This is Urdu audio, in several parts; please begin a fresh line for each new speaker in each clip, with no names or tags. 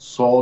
100,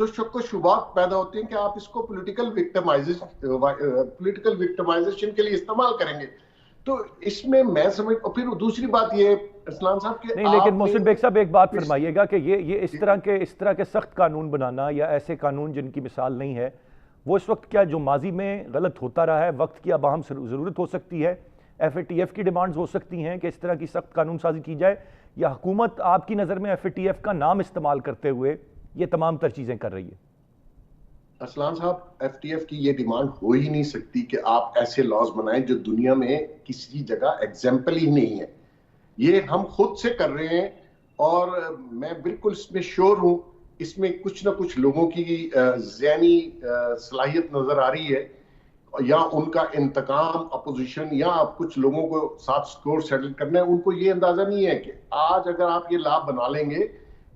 تو شک و شبہات پیدا ہوتے ہیں کہ آپ اس کو پولیٹیکل وکٹمائزیشن کے لیے استعمال کریں گے. تو اس میں سمجھ. اور پھر دوسری بات یہ اسلام صاحب کہ
نہیں، لیکن محسن بیگ صاحب ایک بات فرمائیے گا کہ یہ اس طرح کے سخت قانون بنانا یا ایسے قانون جن کی مثال نہیں ہے وہ اس وقت کیا جو ماضی میں غلط ہوتا رہا ہے، وقت کی اب اہم ضرورت ہو سکتی ہے، ایف اے ٹی ایف کی ڈیمانڈز ہو سکتی ہیں کہ اس طرح کی سخت قانون سازی کی جائے، یا حکومت آپ کی نظر میں ایف اے ٹی ایف کا نام استعمال کرتے ہوئے یہ تمام تر چیزیں کر رہی ہے؟
اسلام صاحب، ایف ٹی ایف کی یہ ڈیمانڈ ہو ہی نہیں سکتی کہ آپ ایسے لاز بنائیں جو دنیا میں کسی جگہ ایگزامپل ہی نہیں ہے. یہ ہم خود سے کر رہے ہیں اور میں بالکل اس میں شور ہوں اس میں کچھ نہ کچھ لوگوں کی ذہنی صلاحیت نظر آ رہی ہے، یا ان کا انتقام اپوزیشن یا کچھ لوگوں کو ساتھ سکور سیٹل کرنا ہے. ان کو یہ اندازہ نہیں ہے کہ آج اگر آپ یہ لا بنا لیں گے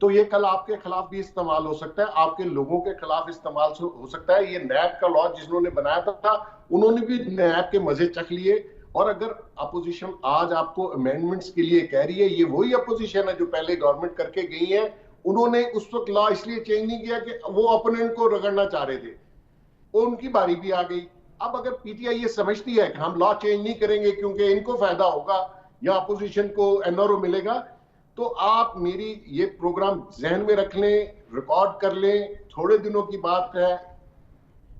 تو یہ کل آپ کے خلاف بھی استعمال ہو سکتا ہے، آپ کے لوگوں کے خلاف استعمال ہو سکتا ہے. یہ نیب کا لا جنہوں نے بنایا تھا انہوں نے بھی نیب کے مزے چکھ لیے. اور اگر اپوزیشن آج آپ کو امینڈمنٹس کے لیے کہہ رہی ہے، یہ وہی اپوزیشن ہے جو پہلے گورنمنٹ کر کے گئی ہے. انہوں نے اس وقت لا اس لیے چینج نہیں کیا کہ وہ اپوننٹ کو رگڑنا چاہ رہے تھے، ان کی باری بھی آ گئی. اب اگر پی ٹی آئی یہ سمجھتی ہے کہ ہم لا چینج نہیں کریں گے کیونکہ ان کو فائدہ ہوگا یا اپوزیشن کو این آر او ملے گا، تو آپ میری یہ پروگرام ذہن میں رکھ لیں، ریکارڈ کر لیں. تھوڑے دنوں کی بات ہے،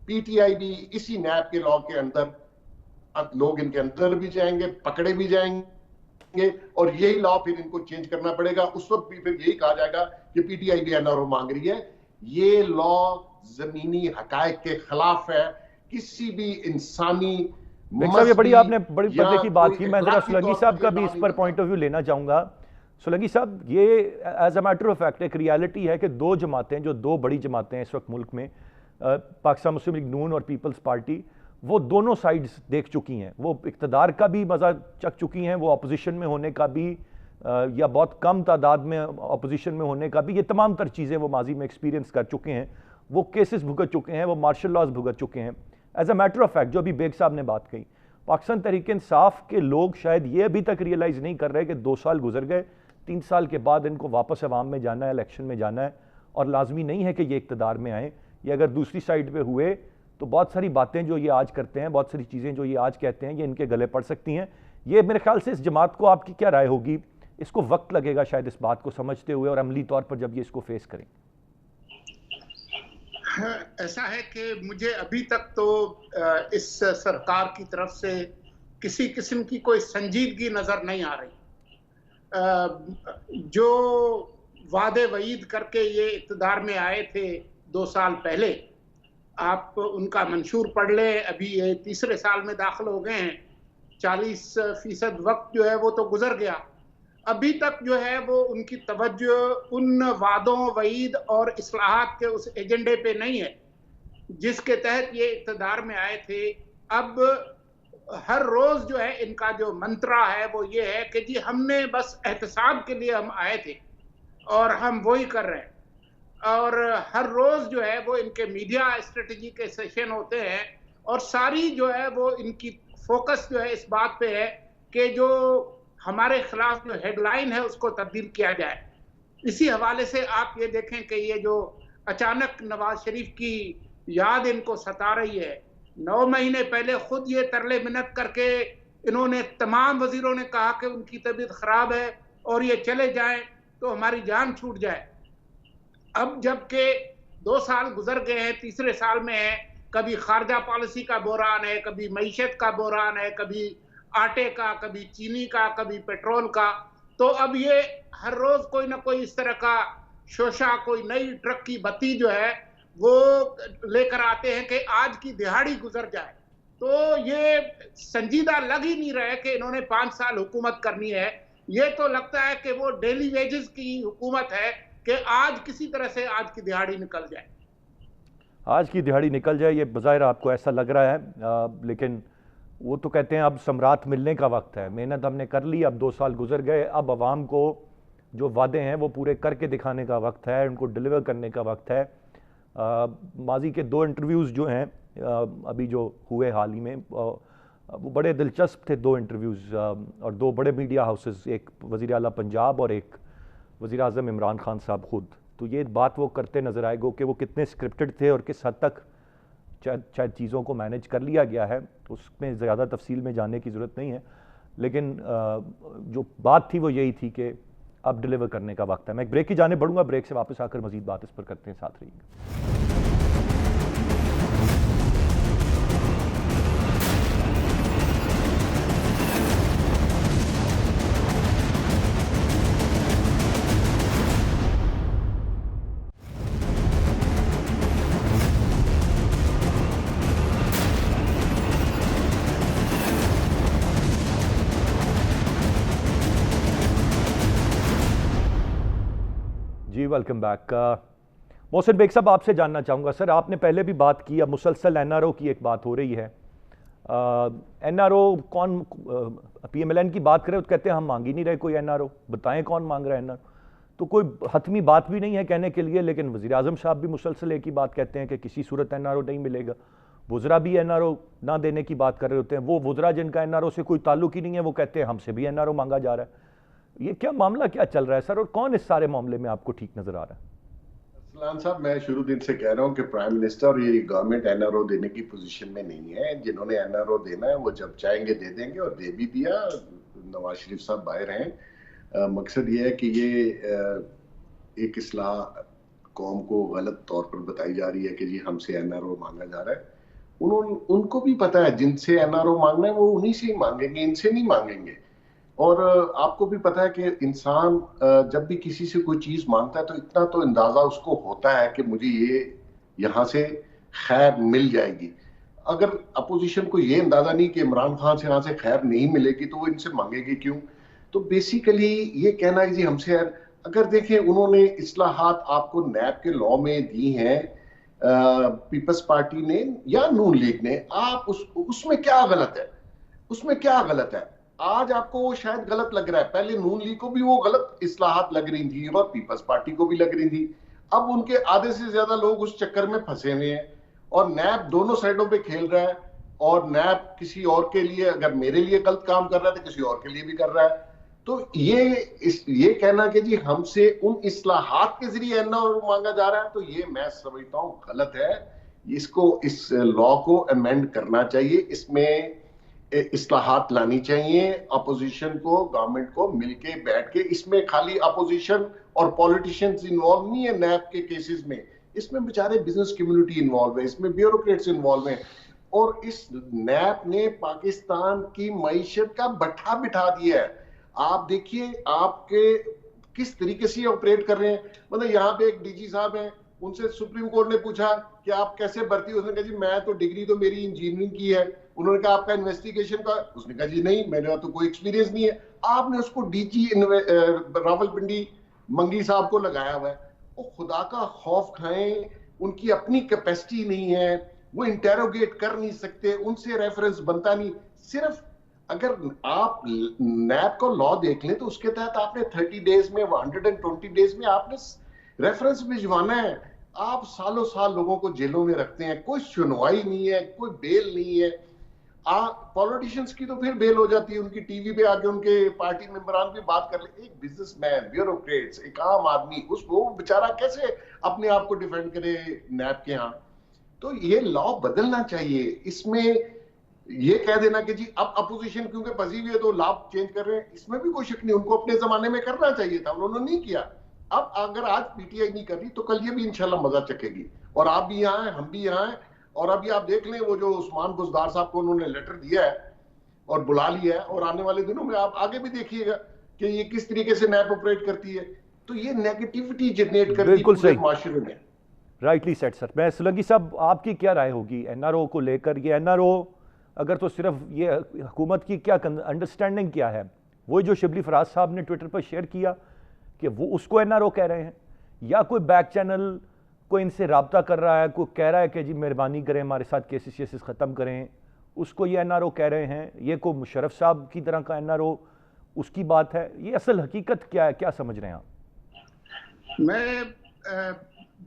پی ٹی آئی بھی اسی نیب کے لا کے اندر، لوگ ان کے اندر بھی جائیں گے، پکڑے بھی جائیں گے، اور یہی لا پھر ان کو چینج کرنا پڑے گا. اس وقت بھی پھر یہی کہا جائے گا کہ پی ٹی آئی بھی این آر او مانگ رہی ہے. یہ لا زمینی حقائق کے خلاف ہے. کسی بھی انسانی
یہ بڑی آپ نے بڑی پردے کی بات کی. میں ذرا سولنگی صاحب کا بھی اس پر پوائنٹ آف ویو لینا چاہوں گا. سولنگی صاحب، یہ as a matter of fact ایک ریالٹی ہے کہ دو جماعتیں، جو دو بڑی جماعتیں اس وقت ملک میں، پاکستان مسلم لیگ نون اور پیپلز پارٹی، وہ دونوں سائیڈز دیکھ چکی ہیں. وہ اقتدار کا بھی مزہ چکھ چکی ہیں، وہ اپوزیشن میں ہونے کا بھی، یا بہت کم تعداد میں اپوزیشن میں ہونے کا بھی. یہ تمام تر چیزیں وہ ماضی میں ایکسپیرینس کر چکے ہیں. وہ کیسز بھگت چکے ہیں، وہ مارشل لاز بھگت چکے ہیں. As a matter of fact, جو ابھی بیگ صاحب نے بات کہی، پاکستان تحریک انصاف کے لوگ شاید یہ ابھی تک ریئلائز نہیں کر رہے کہ 2 سال گزر گئے، 3 سال کے بعد ان کو واپس عوام میں جانا ہے، الیکشن میں جانا ہے، اور لازمی نہیں ہے کہ یہ اقتدار میں آئیں. یہ اگر دوسری سائیڈ پہ ہوئے تو بہت ساری باتیں جو یہ آج کرتے ہیں، بہت ساری چیزیں جو یہ آج کہتے ہیں، یہ ان کے گلے پڑ سکتی ہیں. یہ میرے خیال سے اس جماعت کو آپ کی کیا رائے ہوگی؟ اس کو وقت لگے گا شاید اس بات کو سمجھتے ہوئے اور عملی طور پر جب یہ اس کو فیس کریں.
ایسا ہے کہ مجھے ابھی تک تو اس سرکار کی طرف سے کسی قسم کی کوئی سنجیدگی نظر نہیں آ رہی. جو وعدے وعید کر کے یہ اقتدار میں آئے تھے 2 سال پہلے، آپ ان کا منشور پڑھ لیں. ابھی یہ 3رے سال میں داخل ہو گئے ہیں. 40% وقت جو ہے وہ تو گزر گیا. ابھی تک جو ہے وہ ان کی توجہ ان وعدوں وعید اور اصلاحات کے اس ایجنڈے پہ نہیں ہے جس کے تحت یہ اقتدار میں آئے تھے. اب ہر روز جو ہے ان کا جو منترا ہے وہ یہ ہے کہ جی ہم نے بس احتساب کے لیے ہم آئے تھے اور ہم وہی کر رہے ہیں. اور ہر روز جو ہے وہ ان کے میڈیا اسٹریٹجی کے سیشن ہوتے ہیں اور ساری جو ہے وہ ان کی فوکس جو ہے اس بات پہ ہے کہ جو ہمارے خلاف جو ہیڈ لائن ہے اس کو تبدیل کیا جائے. اسی حوالے سے آپ یہ دیکھیں کہ یہ جو اچانک نواز شریف کی یاد ان کو ستا رہی ہے. 9 مہینے پہلے خود یہ ترلے منت کر کے انہوں نے تمام وزیروں نے کہا کہ ان کی طبیعت خراب ہے اور یہ چلے جائیں تو ہماری جان چھوٹ جائے. اب جب کہ 2 سال گزر گئے ہیں، 3رے سال میں ہے، کبھی خارجہ پالیسی کا بحران ہے، کبھی معیشت کا بحران ہے، کبھی آٹے کا، کبھی چینی کا، کبھی پیٹرول کا. تو اب یہ ہر روز کوئی نہ کوئی اس طرح کا شوشہ، کوئی نئی ٹرک کی بتی جو ہے وہ لے کر آتے ہیں کہ آج کی دہاڑی گزر جائے. تو یہ سنجیدہ لگ ہی نہیں رہے کہ انہوں نے 5 سال حکومت کرنی ہے. یہ تو لگتا ہے کہ وہ ڈیلی ویجز کی حکومت ہے کہ آج کسی طرح سے آج کی دہاڑی نکل جائے.
آج کی دہاڑی نکل جائے، یہ بظاہر آپ کو ایسا لگ رہا ہے، لیکن وہ تو کہتے ہیں اب ثمرات ملنے کا وقت ہے. محنت ہم نے کر لی، اب 2 سال گزر گئے، اب عوام کو جو وعدے ہیں وہ پورے کر کے دکھانے کا وقت ہے، ان کو ڈیلیور کرنے کا وقت ہے. ماضی کے 2 انٹرویوز جو ہیں ابھی جو ہوئے حال ہی میں، وہ بڑے دلچسپ تھے 2 انٹرویوز، اور 2 بڑے میڈیا ہاؤسز، ایک وزیر اعلیٰ پنجاب اور ایک وزیر اعظم عمران خان صاحب خود. تو یہ بات وہ کرتے نظر آئے گو کہ وہ کتنے اسکرپٹڈ تھے اور کس حد تک شاید چیزوں کو مینیج کر لیا گیا ہے، اس میں زیادہ تفصیل میں جاننے کی ضرورت نہیں ہے، لیکن جو بات تھی وہ یہی تھی کہ اب ڈیلیور کرنے کا وقت ہے۔ میں ایک بریک کی جانب بڑھوں گا، بریک سے واپس آ کر مزید بات اس پر کرتے ہیں، ساتھ رہیے۔ جی ویلکم بیک۔ محسن بیگ صاحب، آپ سے جاننا چاہوں گا سر، آپ نے پہلے بھی بات کی، اب مسلسل این آر او کی ایک بات ہو رہی ہے۔ این آر او کون، پی ایم ایل این کی بات کرے تو کہتے ہیں ہم مانگ ہی نہیں رہے کوئی این آر او، بتائیں کون مانگ رہا ہے این آر او؟ تو کوئی حتمی بات بھی نہیں ہے کہنے کے لیے، لیکن وزیر اعظم صاحب بھی مسلسل ایک ہی بات کہتے ہیں کہ کسی صورت این آر او نہیں ملے گا۔ وزراء بھی این آر او نہ دینے کی بات کر رہے ہوتے ہیں، وہ وزراء جن کا این آر او سے کوئی تعلق ہی نہیں ہے وہ کہتے ہیں ہم سے بھی این آر او مانگا جا رہا ہے۔ یہ کیا معاملہ کیا چل رہا ہے سر، اور کون اس سارے معاملے میں آپ کو ٹھیک نظر آ رہا ہے؟
سلان صاحب، میں شروع دن سے کہہ رہا ہوں کہ پرائم منسٹر اور یہ گورنمنٹ این آر او دینے کی پوزیشن میں نہیں ہے۔ جنہوں نے این آر او دینا ہے وہ جب چاہیں گے دے دیں گے، اور دے بھی دیا۔ نواز شریف صاحب باہر ہیں۔ مقصد یہ ہے کہ یہ ایک اصلاح قوم کو غلط طور پر بتائی جا رہی ہے کہ جی ہم سے این آر او مانگا جا رہا ہے۔ ان کو بھی پتا ہے جن سے این آر او مانگنا ہے وہ انہی سے ہی مانگیں گے، ان سے نہیں مانگیں گے۔ اور آپ کو بھی پتا ہے کہ انسان جب بھی کسی سے کوئی چیز مانگتا ہے تو اتنا تو اندازہ اس کو ہوتا ہے کہ مجھے یہ یہاں سے خیر مل جائے گی۔ اگر اپوزیشن کو یہ اندازہ نہیں کہ عمران خان سے یہاں سے خیر نہیں ملے گی تو وہ ان سے مانگے گی کیوں؟ تو بیسیکلی یہ کہنا ہے جی ہم سے، اگر دیکھیں انہوں نے اصلاحات آپ کو نیب کے لاء میں دی ہیں پیپلز پارٹی نے یا نون لیگ نے، آپ اس میں کیا غلط ہے؟ اس میں کیا غلط ہے؟ آج آپ کو وہ شاید غلط لگ رہا ہے، پہلے نون لیگ کو بھی وہ غلط اصلاحات لگ رہی تھی اور پیپلز پارٹی کو بھی لگ رہی تھی۔ اب ان کے آدھے سے زیادہ لوگ اس چکر میں پھنسے ہوئے ہیں، اور نیب دونوں سائڈوں پہ کھیل رہا ہے، اور نیب کسی اور کے لیے اگر میرے لیے غلط کام کر رہا ہے تو کسی اور کے لیے بھی کر رہا ہے۔ تو یہ کہنا کہ جی ہم سے ان اصلاحات کے ذریعے این آر او مانگا جا رہا ہے، تو یہ میں سمجھتا ہوں غلط ہے۔ اس لاء کو امینڈ کرنا چاہیے، اس میں اصلاحات لانی چاہیے، اپوزیشن کو گورنمنٹ کو مل کے بیٹھ کے۔ اس میں خالی اپوزیشن اور پولیٹیشنز انوالو نہیں ہے نیب کے کیسز میں، اس میں بیچارے بزنس کمیونٹی انوالو ہے، اس میں بیوروکریٹس انوالو ہیں، اور اس نیب نے پاکستان کی معیشت کا بٹھا بٹھا دیا ہے۔ آپ دیکھیے آپ کے کس طریقے سے آپریٹ کر رہے ہیں۔ مطلب یہاں پہ ایک ڈی جی صاحب ہیں، ان سے سپریم کورٹ نے پوچھا کہ آپ کیسے بھرتی ہو، اس نے کہا جی میں تو ڈگری تو میری انجینئرنگ کی ہے۔ انہوں نے کہا آپ کا انویسٹیگیشن کا، اس نے کہا جی نہیں میرا تو کوئی ایکسپیرینس نہیں ہے۔ آپ نے اس کو ڈی جی راولپنڈی منگی صاحب کو لگایا ہوا ہے۔ وہ خدا کا خوف کھائیں، ان کی اپنی کیپیسٹی نہیں ہے، وہ انٹیروگیٹ کر نہیں سکتے، ان سے ریفرنس بنتا نہیں۔ صرف اگر آپ نیب کو لاء دیکھ لیں تو اس کے تحت آپ نے 30 ڈیز میں 120 ڈیز میں آپ نے ریفرنس بھجوانا ہے۔ آپ سالوں سال لوگوں کو جیلوں میں رکھتے ہیں، کوئی سنوائی نہیں ہے، کوئی بیل نہیں ہے۔ پولیٹیشنز کی تو پھر بیل ہو جاتی ہے، ان کی ٹی وی پہ آ کے ان کے پارٹی ممبران بھی بات کر لیں۔ ایک بزنس مین، بیوروکریٹس، ایک عام آدمی، اس کو بیچارہ کیسے اپنے آپ کو ڈیفینڈ کرے نیب کے ہاں؟ تو یہ لاء بدلنا چاہیے۔ اس میں یہ کہہ دینا کہ جی اب اپوزیشن کیونکہ پھنسی ہوئی ہے تو لاء چینج کر رہے ہیں، اس میں بھی کوئی شک نہیں، ان کو اپنے زمانے میں کرنا چاہیے تھا، انہوں نے نہیں کیا۔ اب اگر آج پی ٹی آئی نہیں کر رہی تو کل یہ بھی انشاءاللہ مزہ چکے گی، اور آپ بھی یہاں ہیں، ہم بھی یہاں ہیں۔ اور ابھی آپ دیکھ لیں وہ جو عثمان بزدار صاحب کو انہوں نے لیٹر دیا ہے اور بلا لیا ہے، اور آنے والے دنوں میں آپ آگے بھی دیکھیے گا کہ یہ کس طریقے سے نیب آپریٹ کرتی ہے۔ تو یہ نیگیٹیوٹی جنریٹ کرتی ہے پورے معاشرے میں۔
رائٹلی سیٹ سر۔ میں سلنگی صاحب آپ کی کیا رائے ہوگی این آر او کو لے کر؟ یہ این آر او اگر تو صرف یہ حکومت کی کیا انڈرسٹینڈنگ کیا ہے؟ وہی جو شبلی فراز صاحب نے ٹویٹر پر شیئر کیا کہ وہ اس کو این آر او کہہ رہے ہیں، یا کوئی بیک چینل کوئی ان سے رابطہ کر رہا ہے، کوئی کہہ رہا ہے کہ جی مہربانی کریں ہمارے ساتھ کیسز ختم کریں، اس کو یہ این آر او کہہ رہے ہیں؟ یہ کوئی مشرف صاحب کی طرح کا این آر او اس کی بات ہے؟ یہ اصل حقیقت کیا ہے، کیا سمجھ رہے ہیں آپ؟
میں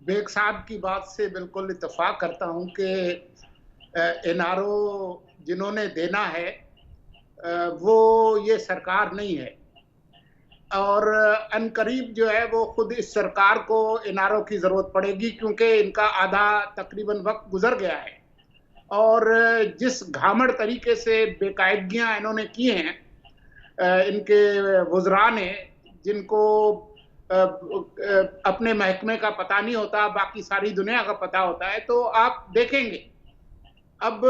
بیگ صاحب کی بات سے بالکل اتفاق کرتا ہوں کہ این آر او جنہوں نے دینا ہے وہ یہ سرکار نہیں ہے۔ اور عنقریب جو ہے وہ خود اس سرکار کو NRO کی ضرورت پڑے گی، کیونکہ ان کا آدھا تقریباً وقت گزر گیا ہے، اور جس گھامڑ طریقے سے بے قاعدگیاں انہوں نے کی ہیں ان کے وزراء نے، جن کو اپنے محکمے کا پتہ نہیں ہوتا، باقی ساری دنیا کا پتہ ہوتا ہے، تو آپ دیکھیں گے اب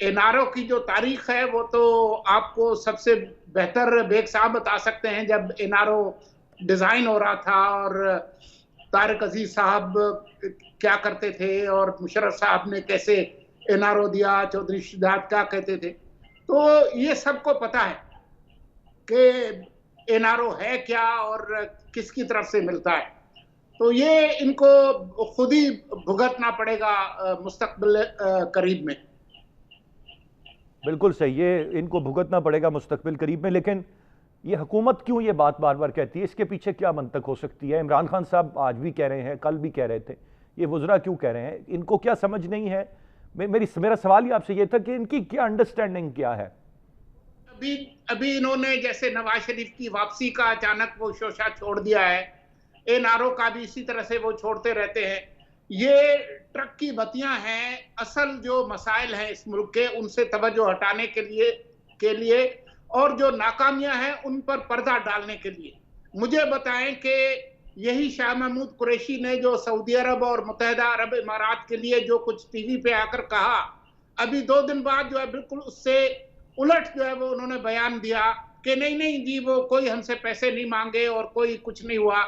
NRO کی جو تاریخ ہے وہ تو آپ کو سب سے بہتر بیگ صاحب بتا سکتے ہیں، جب NRO ڈیزائن ہو رہا تھا اور طارق عزیز صاحب کیا کرتے تھے اور مشرف صاحب نے کیسے NRO دیا، چودھری شہزاد کیا کہتے تھے، تو یہ سب کو پتا ہے کہ NRO ہے کیا اور کس کی طرف سے ملتا ہے. تو یہ ان کو خود ہی بھگتنا پڑے گا مستقبل قریب میں.
بالکل صحیح، یہ ان کو بھگتنا پڑے گا مستقبل قریب میں. لیکن یہ حکومت کیوں یہ بات بار بار کہتی ہے؟ اس کے پیچھے کیا منطق ہو سکتی ہے؟ عمران خان صاحب آج بھی کہہ رہے ہیں، کل بھی کہہ رہے تھے، یہ وزراء کیوں کہہ رہے ہیں؟ ان کو کیا سمجھ نہیں ہے؟ میرا سوال ہی آپ سے یہ تھا کہ ان کی کیا انڈرسٹینڈنگ کیا ہے؟
ابھی انہوں نے جیسے نواز شریف کی واپسی کا اچانک وہ شوشہ چھوڑ دیا ہے، NRO کا بھی اسی طرح سے وہ چھوڑتے رہتے ہیں. یہ ٹرک کی بتیاں ہیں، اصل جو مسائل ہیں اس ملک کے ان سے توجہ ہٹانے کے لیے اور جو ناکامیاں ہیں ان پر پردہ ڈالنے کے لیے. مجھے بتائیں کہ یہی شاہ محمود قریشی نے جو سعودی عرب اور متحدہ عرب امارات کے لیے جو کچھ ٹی وی پہ آ کر کہا، ابھی 2 دن بعد جو ہے بالکل اس سے الٹ جو ہے وہ انہوں نے بیان دیا کہ نہیں جی وہ کوئی ہم سے پیسے نہیں مانگے اور کوئی کچھ نہیں ہوا.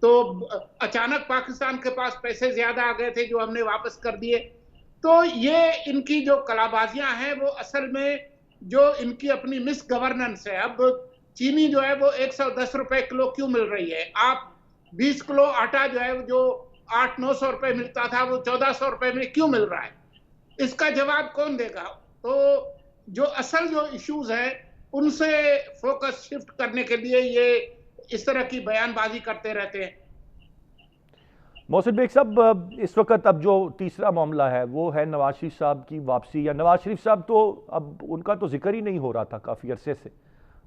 تو اچانک پاکستان کے پاس پیسے زیادہ آ گئے تھے جو ہم نے واپس کر دیے. تو یہ ان کی جو کلابازیاں ہیں وہ اصل میں جو ان کی اپنی مس گورننس ہے. اب چینی جو ہے وہ 110 روپے کلو کیوں مل رہی ہے؟ آپ 20 کلو آٹا جو ہے جو 800-900 روپے ملتا تھا وہ 1400 روپے میں کیوں مل رہا ہے؟ اس کا جواب کون دے گا؟ تو جو اصل جو ایشوز ہیں ان سے فوکس شفٹ کرنے کے لیے یہ اس طرح کی بیان بازی کرتے رہتے ہیں.
محسن بیگ صاحب، اس وقت اب جو تیسرا معاملہ ہے وہ ہے نواز شریف صاحب کی واپسی. یا نواز شریف صاحب تو اب ان کا تو ذکر ہی نہیں ہو رہا تھا کافی عرصے سے،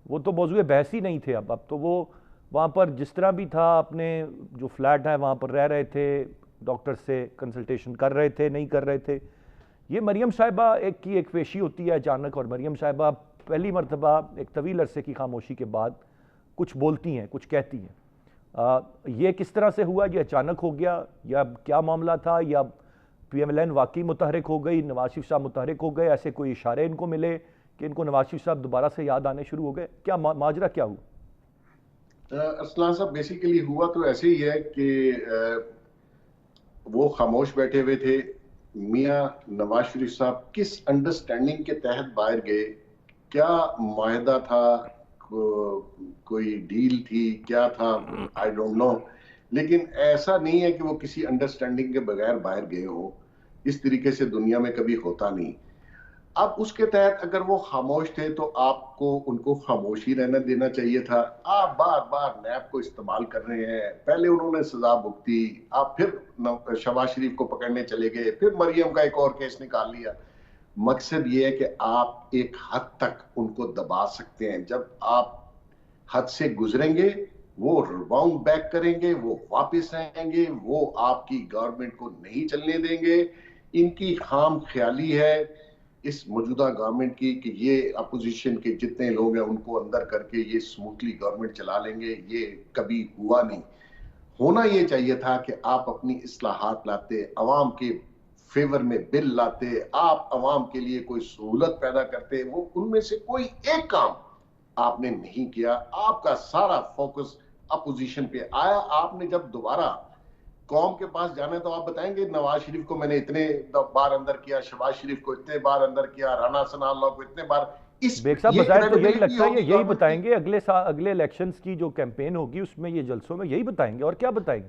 وہ تو موضوع بحث ہی نہیں تھے. اب تو وہ وہاں پر جس طرح بھی تھا اپنے جو فلیٹ ہے وہاں پر رہ رہے تھے، ڈاکٹر سے کنسلٹیشن کر رہے تھے، نہیں کر رہے تھے. یہ مریم صاحبہ کی ایک پیشی ہوتی ہے اچانک، اور مریم صاحبہ پہلی مرتبہ ایک طویل عرصے کی خاموشی کے بعد کچھ بولتی ہیں، کچھ کہتی ہیں. یہ کس طرح سے ہوا؟ یہ اچانک ہو گیا یا کیا معاملہ تھا؟ یا PMLN واقعی متحرک ہو گئی، نواز شریف صاحب متحرک ہو گئے، ایسے کوئی اشارے ان کو ملے کہ ان کو نواز شریف صاحب دوبارہ سے یاد آنے شروع ہو گئے؟ کیا ماجرا کیا ہوا؟
ارسلان صاحب بیسیکلی ہوا تو ایسے ہی ہے کہ وہ خاموش بیٹھے ہوئے تھے. میاں نواز شریف صاحب کس انڈرسٹینڈنگ کے تحت باہر گئے؟ کیا معاہدہ تھا؟ کوئی ڈیل تھی؟ کیا تھا؟ I don't know. لیکن ایسا نہیں ہے کہ وہ کسی انڈرسٹینڈنگ کے بغیر باہر گئے ہوں. اس طریقے سے دنیا میں کبھی ہوتا نہیں. اب اس کے تحت اگر وہ خاموش تھے تو آپ کو ان کو خاموش ہی رہنا دینا چاہیے تھا. آپ بار بار نیب کو استعمال کر رہے ہیں. پہلے انہوں نے سزا بھگتی، آپ پھر شہباز شریف کو پکڑنے چلے گئے، پھر مریم کا ایک اور کیس نکال لیا. مقصد یہ ہے کہ آپ ایک حد تک ان کو دبا سکتے ہیں. جب آپ حد سے گزریں گے وہ ریباؤنڈ بیک کریں گے، وہ واپس آئیں گے، وہ آپ کی گورنمنٹ کو نہیں چلنے دیں گے. ان کی خام خیالی ہے اس موجودہ گورنمنٹ کی کہ یہ اپوزیشن کے جتنے لوگ ہیں ان کو اندر کر کے یہ سموتھلی گورنمنٹ چلا لیں گے. یہ کبھی ہوا نہیں. ہونا یہ چاہیے تھا کہ آپ اپنی اصلاحات لاتے، عوام کے فیور میں بل لاتے، آپ عوام کے لیے کوئی سہولت پیدا کرتے. وہ ان میں سے کوئی ایک کام آپ نے نہیں کیا. آپ کا سارا فوکس اپوزیشن پہ آیا. آپ نے جب دوبارہ قوم کے پاس جانا ہے تو آپ بتائیں گے نواز شریف کو میں نے اتنے بار اندر کیا، شہباز شریف کو اتنے بار اندر کیا، رانا ثناء اللہ کو اتنے بار.
بیگ صاحب بظاہر تو یہی لگتا ہے یہی بتائیں گے اگلے الیکشنز کی جو کیمپین ہوگی اس میں، یہ جلسوں میں یہی بتائیں گے. اور کیا بتائیں گے؟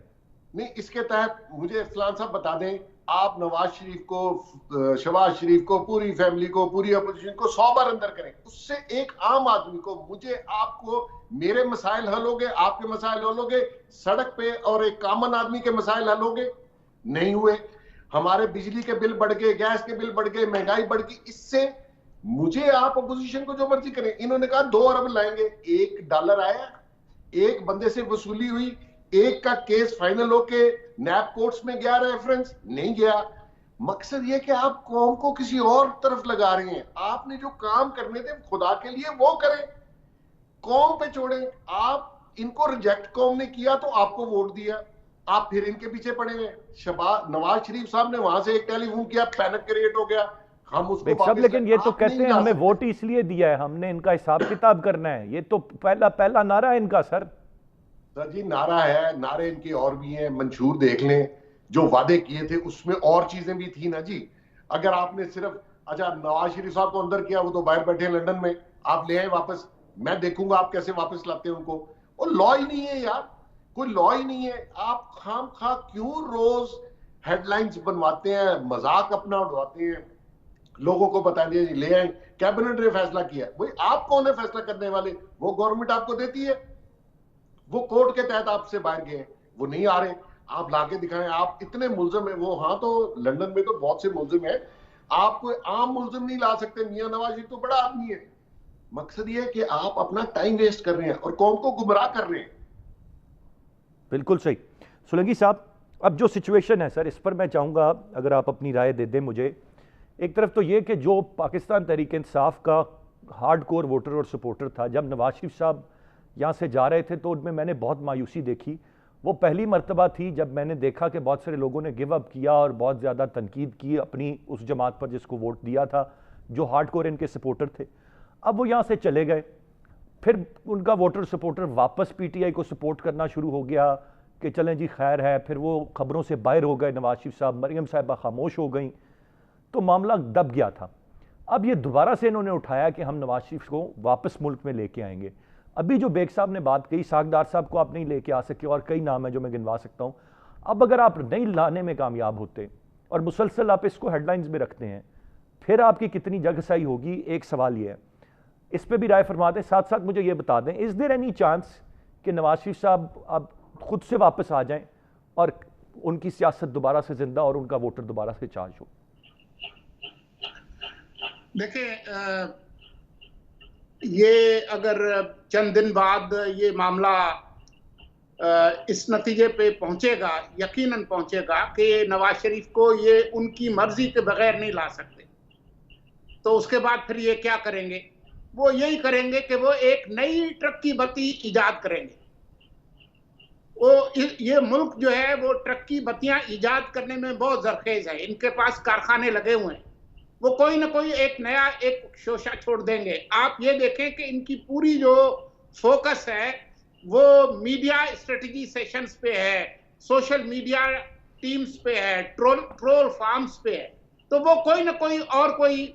نہیں، اس کے تحت مجھے فلان صاحب بتا دیں، آپ نواز شریف کو، شہباز شریف کو، پوری فیملی کو، پوری اپوزیشن کو 100 بار اندر کریں. اس سے ایک عام آدمی کو، مجھے، آپ کو، میرے مسائل حل ہو گئے، آپ کے مسائل حل ہو گئے، سڑک پہ اور ایک کامن آدمی کے مسائل حل ہو گئے؟ نہیں ہوئے. ہمارے بجلی کے بل بڑھ گئے، گیس کے بل بڑھ گئے، مہنگائی بڑھ گئی. اس سے مجھے آپ اپوزیشن کو جو مرضی کریں. انہوں نے کہا 2 ارب لائیں گے، $1 آیا؟ ایک بندے سے وصولی ہوئی, ایک کا کیس فائنل ہو کے نیب کورٹس میں گیا ریفرنس, نہیں گیا. مقصد یہ کہ آپ قوم کو کسی اور طرف لگا رہے ہیں. آپ نے جو کام کرنے تھے خدا کے لیے وہ کریں, قوم پہ چھوڑیں. آپ ان کو ریجیکٹ قوم نے کیا تو آپ کو ووٹ دیا, آپ پھر ان کے پیچھے پڑے ہوئے. نواز شریف صاحب نے وہاں سے ایک ٹیلی فون کیا, پینک کریٹ ہو گیا, ہم اس کو
صاحب لیکن یہ تو کہتے ہیں ہمیں ووٹ اس لیے دیا ہے, ہم نے ان کا حساب کتاب کرنا ہے. یہ تو پہلا نعرہ ہے ان کا سر
جی نعرہ ہے, نعرے ان کے اور بھی ہیں, منشور دیکھ لیں جو وعدے کیے تھے اس میں اور چیزیں بھی تھیں نا جی. اگر آپ نے صرف اچھا نواز شریف صاحب کو اندر کیا, وہ تو باہر بیٹھے ہیں لندن میں, آپ لے آئیں واپس, میں دیکھوں گا آپ کیسے واپس لاتے ہیں ان کو. وہ لا ہی نہیں ہے یار, کوئی لا ہی نہیں ہے. آپ خام خواہ کیوں روز ہیڈ لائنز بنواتے ہیں, مذاق اپنا اڑواتے ہیں, لوگوں کو بتا دیا جی لے آئیں, کیبنٹ نے فیصلہ کیا. بھئی آپ کون ہے فیصلہ کرنے والے؟ وہ گورنمنٹ آپ کو دیتی ہے, وہ کورٹ کے تحت آپ سے باہر گئے ہیں, وہ نہیں آ رہے, آپ لا کے دکھائیں. آپ اتنے ملزم ہیں, وہ ہاں تو لندن میں تو بہت سے ملزم ہیں, آپ کوئی عام ملزم نہیں لا سکتے. میاں نواز شریف تو بڑا آدمی ہے. مقصد یہ ہے کہ آپ اپنا ٹائم ویسٹ کر رہے ہیں اور قوم کو گمراہ کر رہے ہیں.
بالکل صحیح. سولنگی صاحب اب جو سچویشن ہے سر, اس پر میں چاہوں گا اگر آپ اپنی رائے دے دیں مجھے. ایک طرف تو یہ کہ جو پاکستان تحریک انصاف کا ہارڈ کور ووٹر اور سپورٹر تھا, جب نواز شریف صاحب یہاں سے جا رہے تھے تو ان میں نے بہت مایوسی دیکھی. وہ پہلی مرتبہ تھی جب میں نے دیکھا کہ بہت سارے لوگوں نے گیو اپ کیا اور بہت زیادہ تنقید کی اپنی اس جماعت پر جس کو ووٹ دیا تھا, جو ہارڈ کور ان کے سپورٹر تھے. اب وہ یہاں سے چلے گئے, پھر ان کا ووٹر سپورٹر واپس پی ٹی آئی کو سپورٹ کرنا شروع ہو گیا کہ چلیں جی خیر ہے. پھر وہ خبروں سے باہر ہو گئے نواز شریف صاحب, مریم صاحبہ خاموش ہو گئیں, تو معاملہ دب گیا تھا. اب یہ دوبارہ سے انہوں نے اٹھایا کہ ہم نواز شریف کو واپس ملک میں لے کے آئیں گے. ابھی جو بیگ صاحب نے بات کہی, ساکھدار صاحب کو آپ نہیں لے کے آ سکے, اور کئی نام ہیں جو میں گنوا سکتا ہوں. اب اگر آپ نہیں لانے میں کامیاب ہوتے اور مسلسل آپ اس کو ہیڈ لائنز میں رکھتے ہیں, پھر آپ کی کتنی جگ سائی ہوگی. ایک سوال یہ ہے, اس پہ بھی رائے فرما دیں. ساتھ ساتھ مجھے یہ بتا دیں, از دیر اینی چانس کہ نواز شریف صاحب اب خود سے واپس آ جائیں اور ان کی سیاست دوبارہ سے زندہ اور ان کا ووٹر دوبارہ سے چارج ہو؟
دیکھیں یہ اگر چند دن بعد یہ معاملہ اس نتیجے پہ پہنچے گا, یقیناً پہنچے گا کہ نواز شریف کو یہ ان کی مرضی کے بغیر نہیں لا سکتے, تو اس کے بعد پھر یہ کیا کریں گے؟ وہ یہی کریں گے کہ وہ ایک نئی ٹرک کی بتی ایجاد کریں گے. وہ یہ ملک جو ہے وہ ٹرک کی بتیاں ایجاد کرنے میں بہت زرخیز ہے, ان کے پاس کارخانے لگے ہوئے ہیں, وہ کوئی نہ کوئی ایک نیا ایک شوشہ چھوڑ دیں گے. آپ یہ دیکھیں کہ ان کی پوری جو فوکس ہے وہ میڈیا اسٹریٹجی سیشنز پہ ہے, سوشل میڈیا ٹیمز پہ ہے, ٹرول فارمز پہ ہے, تو وہ کوئی نہ کوئی اور کوئی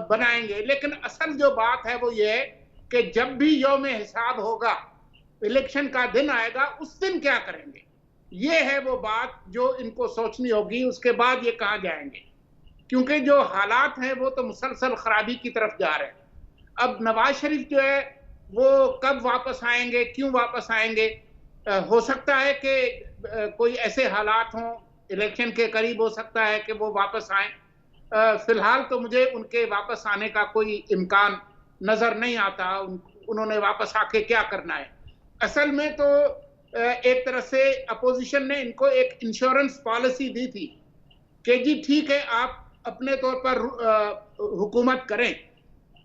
بنائیں گے. لیکن اصل جو بات ہے وہ یہ ہے کہ جب بھی یوم حساب ہوگا, الیکشن کا دن آئے گا, اس دن کیا کریں گے, یہ ہے وہ بات جو ان کو سوچنی ہوگی. اس کے بعد یہ کہاں جائیں گے, کیونکہ جو حالات ہیں وہ تو مسلسل خرابی کی طرف جا رہے ہیں. اب نواز شریف جو ہے وہ کب واپس آئیں گے, کیوں واپس آئیں گے؟ ہو سکتا ہے کہ کوئی ایسے حالات ہوں, الیکشن کے قریب ہو سکتا ہے کہ وہ واپس آئیں. فی الحال تو مجھے ان کے واپس آنے کا کوئی امکان نظر نہیں آتا. انہوں نے واپس آ کے کیا کرنا ہے؟ اصل میں تو ایک طرح سے اپوزیشن نے ان کو ایک انشورنس پالیسی دی تھی کہ جی ٹھیک ہے آپ اپنے طور پر حکومت کریں,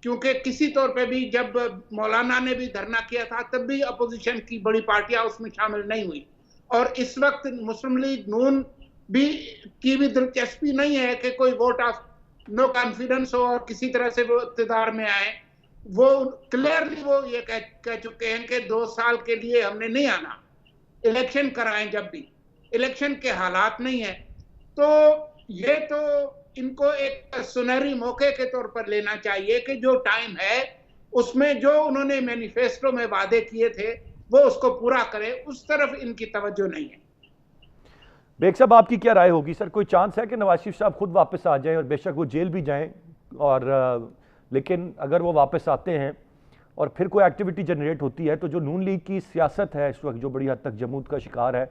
کیونکہ کسی طور پہ بھی جب مولانا نے بھی دھرنا کیا تھا تب بھی اپوزیشن کی بڑی پارٹیاں اس میں شامل نہیں ہوئی, اور اس وقت مسلم لیگ نون کی بھی دلچسپی نہیں ہے کہ کوئی ووٹ آف نو کانفیڈنس ہو اور کسی طرح سے وہ اقتدار میں آئے. وہ کلیئرلی وہ یہ کہہ چکے ہیں کہ 2 سال کے لیے ہم نے نہیں آنا, الیکشن کرائیں جب بھی. الیکشن کے حالات نہیں ہیں, تو یہ تو ان کو ایک سنہری موقع کے طور پر لینا چاہیے کہ جو ٹائم ہے اس میں جو انہوں نے مینیفیسٹو میں وعدے کیے تھے وہ اس کو پورا کرے. اس طرف ان کی توجہ نہیں ہے.
بیگ صاحب آپ کی کیا رائے ہوگی سر؟ کوئی چانس ہے کہ نواز شریف صاحب خود واپس آ جائیں, اور بے شک وہ جیل بھی جائیں, اور لیکن اگر وہ واپس آتے ہیں اور پھر کوئی ایکٹیویٹی جنریٹ ہوتی ہے تو جو نون لیگ کی سیاست ہے اس وقت جو بڑی حد تک جمود کا شکار ہے,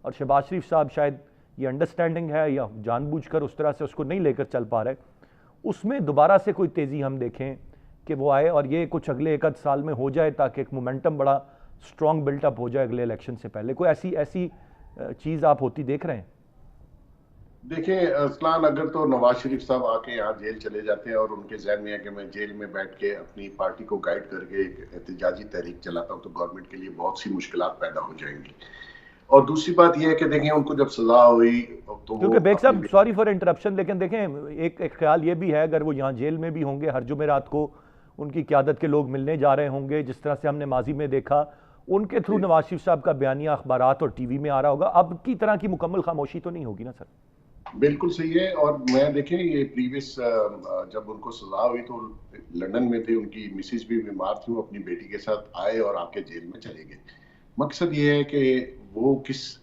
اور شہباز شریف صاحب شاید یہ انڈرسٹینڈنگ ہے یا جان بوجھ کر اس طرح سے اس کو نہیں لے کر چل پا رہے, اس میں دوبارہ سے کوئی تیزی ہم دیکھیں کہ وہ آئے اور یہ کچھ اگلے 1 آدھ سال میں ہو جائے تاکہ ایک مومنٹم بڑا اسٹرانگ بلٹ اپ ہو جائے اگلے الیکشن سے پہلے؟ کوئی ایسی چیز آپ ہوتی دیکھ رہے ہیں؟
دیکھیں اسلان، اگر تو نواز شریف صاحب آ کے یہاں جیل چلے جاتے ہیں اور ان کے ذہن میں ہے کہ میں جیل میں بیٹھ کے اپنی پارٹی کو گائیڈ کر کے ایک احتجاجی تحریک چلاتا ہوں، تو گورنمنٹ کے لیے بہت سی مشکلات پیدا ہو جائیں گی. اور دوسری بات یہ ہے کہ دیکھیں ان کو جب سزا ہوئی تو
کیونکہ بیگ صاحب سوری فار انٹرپشن، لیکن دیکھیں ایک خیال یہ بھی ہے اگر وہ یہاں جیل میں بھی ہوں گے، ہر جمعرات کو ان کی قیادت کے لوگ ملنے جا رہے ہوں گے، جس طرح سے ہم نے ماضی میں دیکھا ان کے تھرو نواز شریف صاحب کا بیانیہ اخبارات اور ٹی وی میں آ رہا ہوگا، اب کی طرح کی مکمل خاموشی تو نہیں ہوگی نا سر؟
بالکل صحیح ہے. اور میں دیکھیں یہ پریویس جب ان کو سزا ہوئی تو لندن میں تھے، ان کی مسز بھی بیمار تھی، وہ اپنی بیٹی کے ساتھ آئے اور آ کے جیل میں چلے گئے. مقصد یہ ہے کہ وہ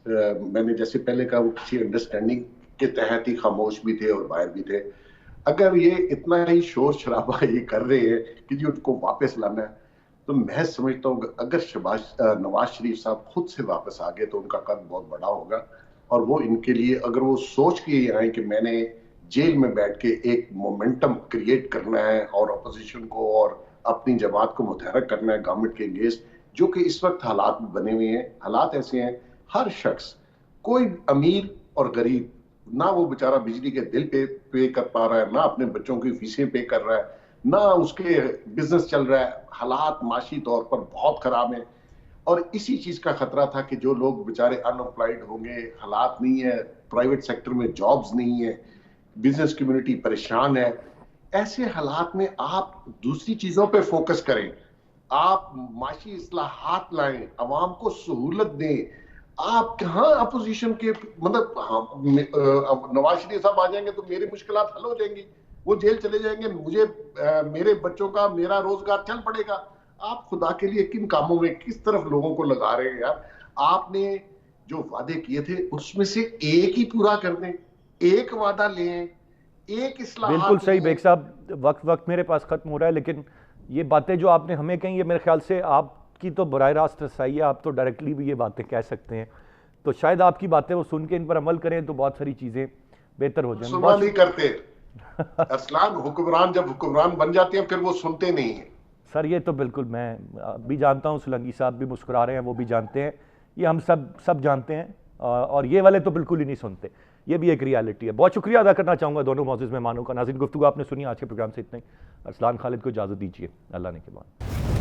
میں نے جیسے پہلے کہا، وہ کسی انڈرسٹینڈنگ کے تحت ہی خاموش بھی تھے اور باہر بھی تھے. اگر یہ اتنا ہی شور شرابہ یہ کر رہے ہیں کہ جی ان کو واپس لانا ہے، تو میں سمجھتا ہوں اگر نواز شریف صاحب خود سے واپس آ گئے تو ان کا قد بہت بڑا ہوگا. اور وہ ان کے لیے اگر وہ سوچ کے یہ آئیں کہ میں نے جیل میں بیٹھ کے ایک مومنٹم کریٹ کرنا ہے اور اپوزیشن کو اور اپنی جماعت کو متحرک کرنا ہے گورنمنٹ کے انگیسٹ، جو کہ اس وقت حالات بنے ہوئے ہیں. حالات ایسے ہیں، ہر شخص، کوئی امیر اور غریب، نہ وہ بیچارہ بجلی کے بل پے کر پا رہا ہے، نہ اپنے بچوں کی فیسیں پے کر رہا ہے، نہ اس کے بزنس چل رہا ہے. حالات معاشی طور پر بہت خراب ہیں. اور اسی چیز کا خطرہ تھا کہ جو لوگ بیچارے ان امپلائڈ ہوں گے، حالات نہیں ہے، پرائیویٹ سیکٹر میں جابز نہیں ہے، بزنس کمیونٹی پریشان ہے. ایسے حالات میں آپ دوسری چیزوں پہ فوکس کریں، آپ معاشی اصلاحات لائیں، عوام کو سہولت دیں. آپ کہاں اپوزیشن کے مطلب نواز شریف صاحب آ جائیں گے تو میری مشکلات حل ہو جائیں گی، وہ جیل چلے جائیں گے، مجھے میرے بچوں کا میرا روزگار چل پڑے گا. آپ خدا کے لیے کن کاموں میں کس طرف لوگوں کو لگا رہے ہیں یار؟ آپ نے جو وعدے کیے تھے اس میں سے ایک ہی پورا کر دیں، ایک وعدہ لیں، ایک اصلاحات.
بالکل صحیح بیگ صاحب، وقت میرے پاس ختم ہو رہا ہے، لیکن یہ باتیں جو آپ نے ہمیں کہیں یہ میرے خیال سے آپ کی تو براہ راست رسائی ہے، آپ تو ڈائریکٹلی بھی یہ باتیں کہہ سکتے ہیں، تو شاید آپ کی باتیں وہ سن کے ان پر عمل کریں تو بہت ساری چیزیں بہتر ہو جائیں.
سننا نہیں کرتے اسلام، حکمران جب حکمران بن جاتے ہیں پھر وہ سنتے نہیں ہیں.
سر یہ تو بالکل میں بھی جانتا ہوں، سولنگی صاحب بھی مسکرا رہے ہیں، وہ بھی جانتے ہیں، یہ ہم سب جانتے ہیں، اور یہ والے تو بالکل ہی نہیں سنتے. یہ بھی ایک ریالٹی ہے. بہت شکریہ ادا کرنا چاہوں گا دونوں معزز مہمانوں کا. ناظرین، گفتگو آپ نے سنی، آج کے پروگرام سے اتنا ہی. ارسلان خالد کو اجازت دیجیے، اللہ نے کے بعد.